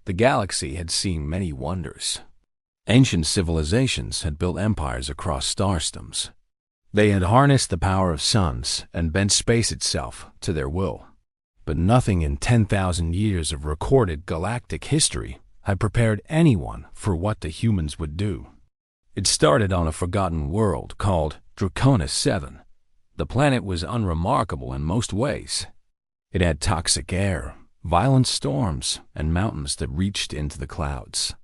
The galaxy had seen many wonders. Ancient civilizations had built empires across star systems. They had harnessed the power of suns and bent space itself to their will. But nothing in 10,000 years of recorded galactic history had prepared anyone for what the humans would do. It started on a forgotten world called Draconis 7. The planet was unremarkable in most ways. It had toxic air, violent storms, and mountains that reached into the clouds.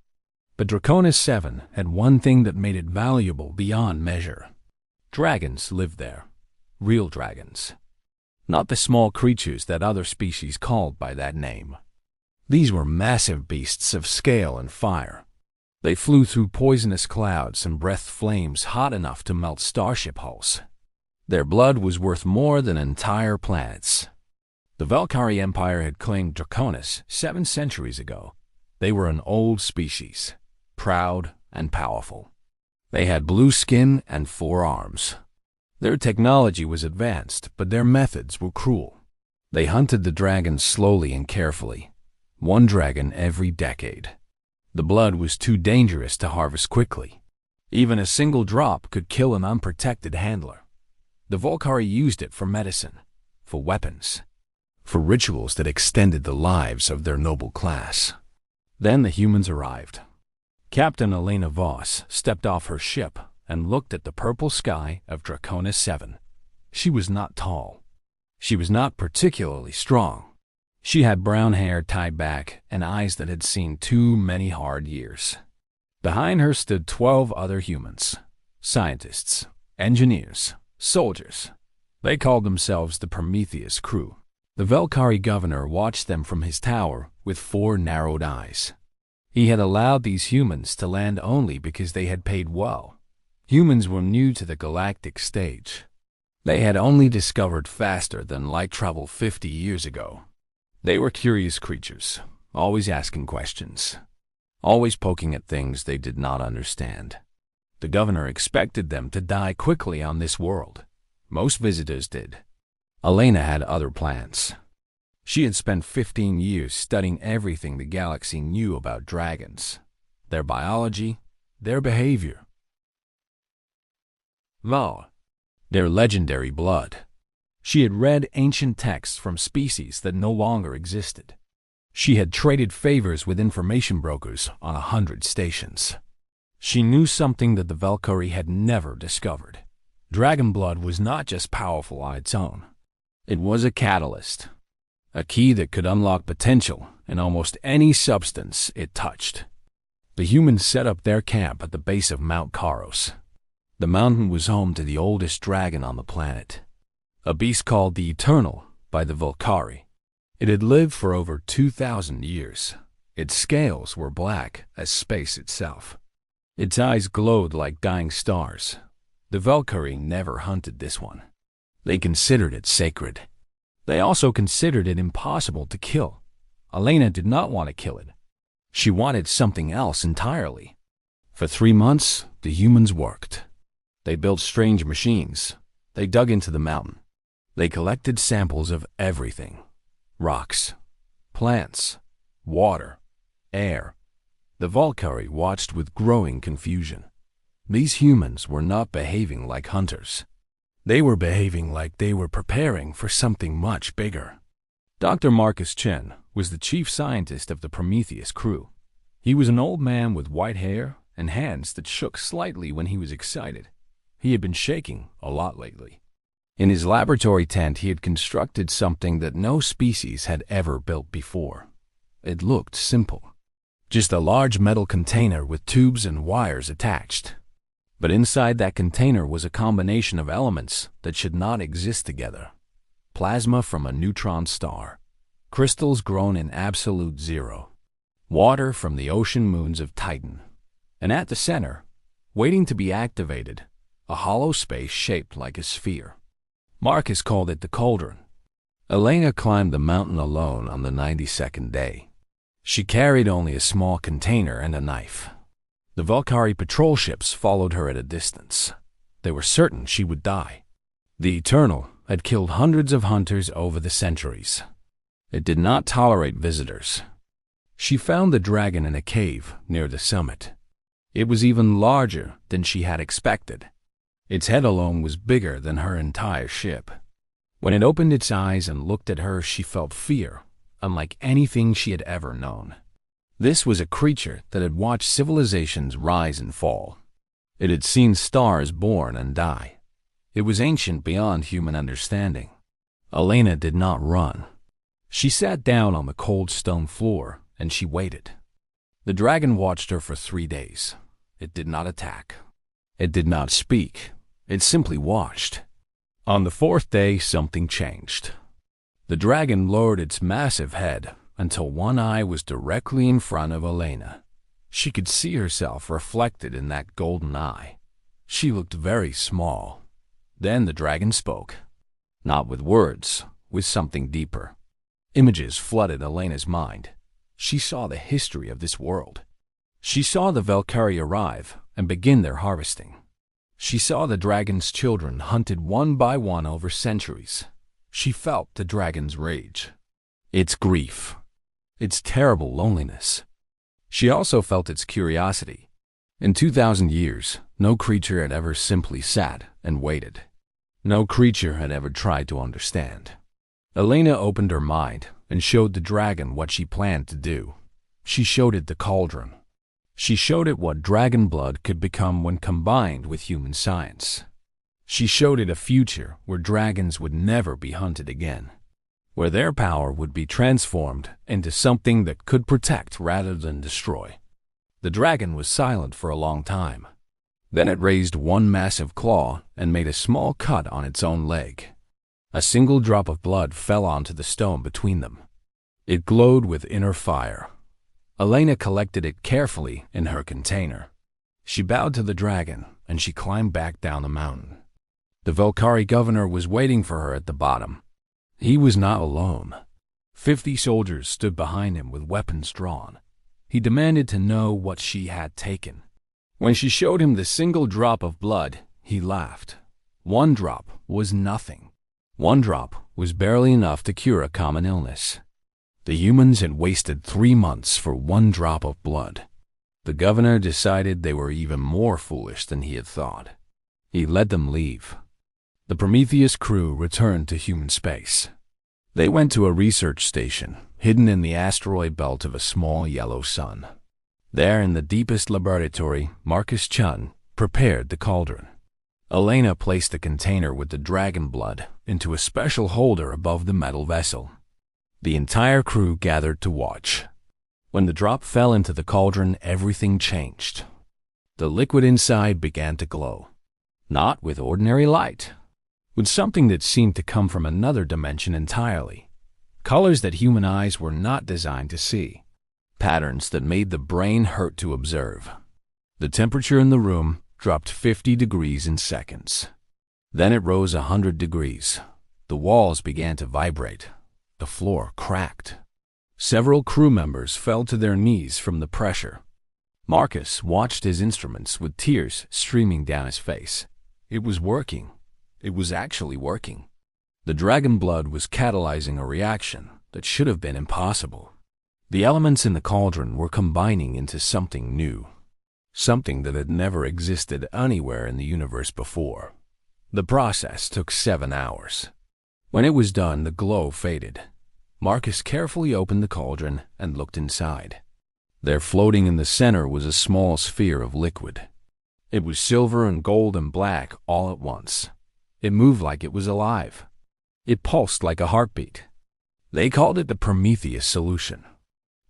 But Draconis 7 had one thing that made it valuable beyond measure. Dragons lived there. Real dragons. Not the small creatures that other species called by that name. These were massive beasts of scale and fire. They flew through poisonous clouds and breathed flames hot enough to melt starship hulls. Their blood was worth more than entire planets. The Valkyrie Empire had claimed Draconis 7 centuries ago. They were an old species, proud and powerful. They had blue skin and 4 arms. Their technology was advanced, but their methods were cruel. They hunted the dragons slowly and carefully, 1 dragon every decade. The blood was too dangerous to harvest quickly. Even a single drop could kill an unprotected handler. The Valkyrie used it for medicine, for weapons, for rituals that extended the lives of their noble class. Then the humans arrived. Captain Elena Voss stepped off her ship and looked at the purple sky of Draconis 7. She was not tall. She was not particularly strong. She had brown hair tied back and eyes that had seen too many hard years. Behind her stood 12 other humans, scientists, engineers, soldiers. They called themselves the Prometheus crew. The Valkyrie governor watched them from his tower with 4 narrowed eyes. He had allowed these humans to land only because they had paid well. Humans were new to the galactic stage. They had only discovered faster than light travel 50 years ago. They were curious creatures, always asking questions, always poking at things they did not understand. The governor expected them to die quickly on this world. Most visitors did. Elena had other plans. She had spent 15 years studying everything the galaxy knew about dragons, their biology, their behavior, their legendary blood. She had read ancient texts from species that no longer existed. She had traded favors with information brokers on 100 stations. She knew something that the Valkyrie had never discovered. Dragon blood was not just powerful on its own. It was a catalyst, a key that could unlock potential in almost any substance it touched. The humans set up their camp at the base of Mount Karos. The mountain was home to the oldest dragon on the planet, a beast called the Eternal by the Valkyrie. It had lived for over 2,000 years. Its scales were black as space itself. Its eyes glowed like dying stars. The Valkyrie never hunted this one. They considered it sacred. They also considered it impossible to kill. Elena did not want to kill it. She wanted something else entirely. For 3 months, the humans worked. They built strange machines. They dug into the mountain. They collected samples of everything: rocks, plants, water, air. The Valkyrie watched with growing confusion. These humans were not behaving like hunters. They were behaving like they were preparing for something much bigger. Dr. Marcus Chen was the chief scientist of the Prometheus crew. He was an old man with white hair and hands that shook slightly when he was excited. He had been shaking a lot lately. In his laboratory tent, he had constructed something that no species had ever built before. It looked simple. Just a large metal container with tubes and wires attached. But inside that container was a combination of elements that should not exist together. Plasma from a neutron star, crystals grown in absolute zero, water from the ocean moons of Titan, and at the center, waiting to be activated, a hollow space shaped like a sphere. Marcus called it the Cauldron. Elena climbed the mountain alone on the 92nd day. She carried only a small container and a knife. The Valkyrie patrol ships followed her at a distance. They were certain she would die. The Eternal had killed hundreds of hunters over the centuries. It did not tolerate visitors. She found the dragon in a cave near the summit. It was even larger than she had expected. Its head alone was bigger than her entire ship. When it opened its eyes and looked at her, she felt fear, unlike anything she had ever known. This was a creature that had watched civilizations rise and fall. It had seen stars born and die. It was ancient beyond human understanding. Elena did not run. She sat down on the cold stone floor and she waited. The dragon watched her for 3 days. It did not attack. It did not speak. It simply watched. On the 4th day, something changed. The dragon lowered its massive head until one eye was directly in front of Elena. She could see herself reflected in that golden eye. She looked very small. Then the dragon spoke. Not with words, with something deeper. Images flooded Elena's mind. She saw the history of this world. She saw the Valkyrie arrive and begin their harvesting. She saw the dragon's children hunted one by one over centuries. She felt the dragon's rage, its grief, its terrible loneliness. She also felt its curiosity. In 2,000 years, no creature had ever simply sat and waited. No creature had ever tried to understand. Elena opened her mind and showed the dragon what she planned to do. She showed it the cauldron. She showed it what dragon blood could become when combined with human science. She showed it a future where dragons would never be hunted again, where their power would be transformed into something that could protect rather than destroy. The dragon was silent for a long time. Then it raised one massive claw and made a small cut on its own leg. A single drop of blood fell onto the stone between them. It glowed with inner fire. Elena collected it carefully in her container. She bowed to the dragon and she climbed back down the mountain. The Valkyrie governor was waiting for her at the bottom. He was not alone. 50 soldiers stood behind him with weapons drawn. He demanded to know what she had taken. When she showed him the single drop of blood, he laughed. 1 drop was nothing. 1 drop was barely enough to cure a common illness. The humans had wasted 3 months for 1 drop of blood. The governor decided they were even more foolish than he had thought. He let them leave. The Prometheus crew returned to human space. They went to a research station hidden in the asteroid belt of a small yellow sun. There in the deepest laboratory, Marcus Chun prepared the cauldron. Elena placed the container with the dragon blood into a special holder above the metal vessel. The entire crew gathered to watch. When the drop fell into the cauldron, everything changed. The liquid inside began to glow. Not with ordinary light, with something that seemed to come from another dimension entirely. Colors that human eyes were not designed to see. Patterns that made the brain hurt to observe. The temperature in the room dropped 50 degrees in seconds. Then it rose 100 degrees. The walls began to vibrate. The floor cracked. Several crew members fell to their knees from the pressure. Marcus watched his instruments with tears streaming down his face. It was working. It was actually working. The dragon blood was catalyzing a reaction that should have been impossible. The elements in the cauldron were combining into something new, something that had never existed anywhere in the universe before. The process took 7 hours. When it was done, the glow faded. Marcus carefully opened the cauldron and looked inside. There, floating in the center, was a small sphere of liquid. It was silver and gold and black all at once. It moved like it was alive. It pulsed like a heartbeat. They called it the Prometheus solution.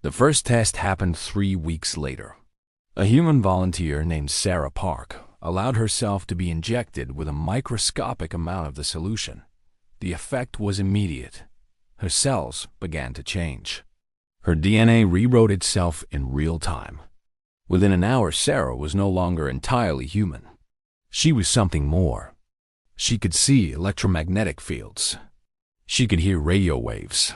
The first test happened 3 weeks later. A human volunteer named Sarah Park allowed herself to be injected with a microscopic amount of the solution. The effect was immediate. Her cells began to change. Her DNA rewrote itself in real time. Within an hour, Sarah was no longer entirely human. She was something more. She could see electromagnetic fields. She could hear radio waves.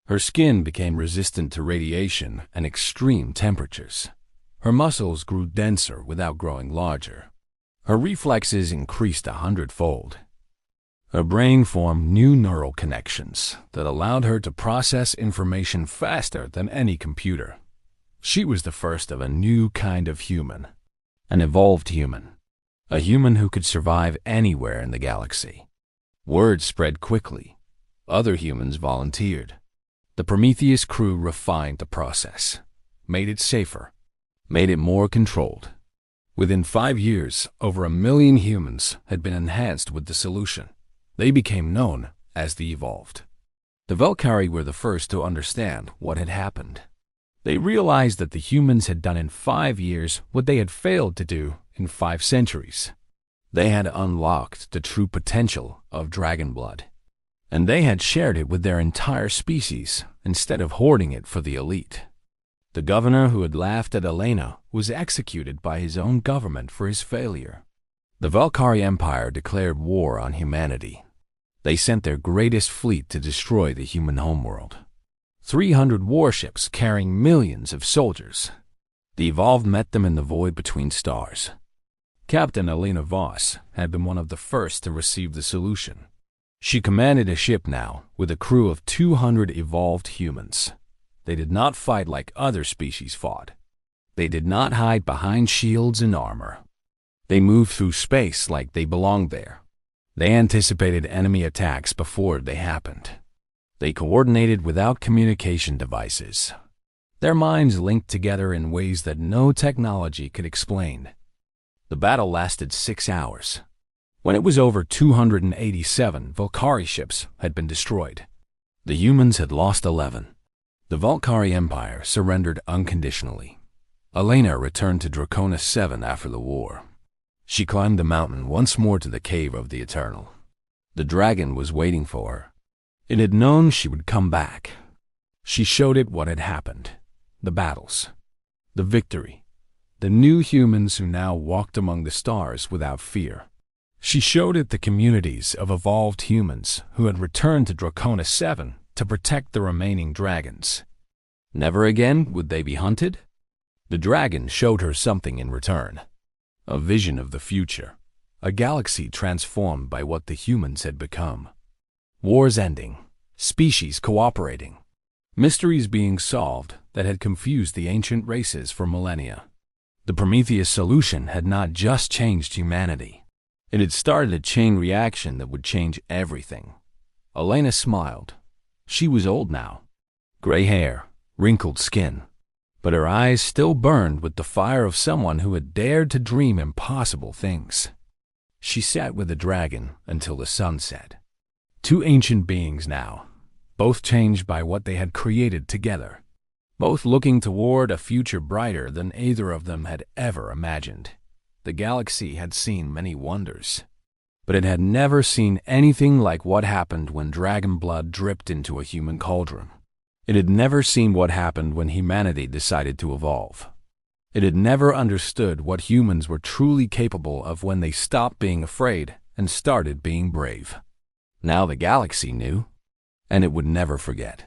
Her skin became resistant to radiation and extreme temperatures. Her muscles grew denser without growing larger. Her reflexes increased 100-fold. Her brain formed new neural connections that allowed her to process information faster than any computer. She was the first of a new kind of human, an evolved human, a human who could survive anywhere in the galaxy. Word spread quickly. Other humans volunteered. The Prometheus crew refined the process, made it safer, made it more controlled. Within 5 years, over 1 million humans had been enhanced with the solution. They became known as the Evolved. The Valkyrie were the first to understand what had happened. They realized that the humans had done in 5 years what they had failed to do in 5 centuries. They had unlocked the true potential of dragon blood, and they had shared it with their entire species instead of hoarding it for the elite. The governor who had laughed at Elena was executed by his own government for his failure. The Valkyrie Empire declared war on humanity. They sent their greatest fleet to destroy the human homeworld. 300 warships carrying millions of soldiers. The Evolved met them in the void between stars. Captain Elena Voss had been one of the first to receive the solution. She commanded a ship now with a crew of 200 evolved humans. They did not fight like other species fought. They did not hide behind shields and armor. They moved through space like they belonged there. They anticipated enemy attacks before they happened. They coordinated without communication devices. Their minds linked together in ways that no technology could explain. The battle lasted 6 hours. When it was over, 287 Valkyrie ships had been destroyed. The humans had lost 11. The Valkyrie Empire surrendered unconditionally. Elena returned to Draconis 7 after the war. She climbed the mountain once more to the Cave of the Eternal. The dragon was waiting for her. It had known she would come back. She showed it what had happened. The battles. The victory. The new humans who now walked among the stars without fear. She showed it the communities of evolved humans who had returned to Draconis 7 to protect the remaining dragons. Never again would they be hunted. The dragon showed her something in return. A vision of the future. A galaxy transformed by what the humans had become. Wars ending. Species cooperating. Mysteries being solved that had confused the ancient races for millennia. The Prometheus solution had not just changed humanity. It had started a chain reaction that would change everything. Elena smiled. She was old now. Gray hair, wrinkled skin. But her eyes still burned with the fire of someone who had dared to dream impossible things. She sat with the dragon until the sun set. 2 ancient beings now, both changed by what they had created together, both looking toward a future brighter than either of them had ever imagined. The galaxy had seen many wonders, but it had never seen anything like what happened when dragon blood dripped into a human cauldron. It had never seen what happened when humanity decided to evolve. It had never understood what humans were truly capable of when they stopped being afraid and started being brave. Now the galaxy knew, and it would never forget.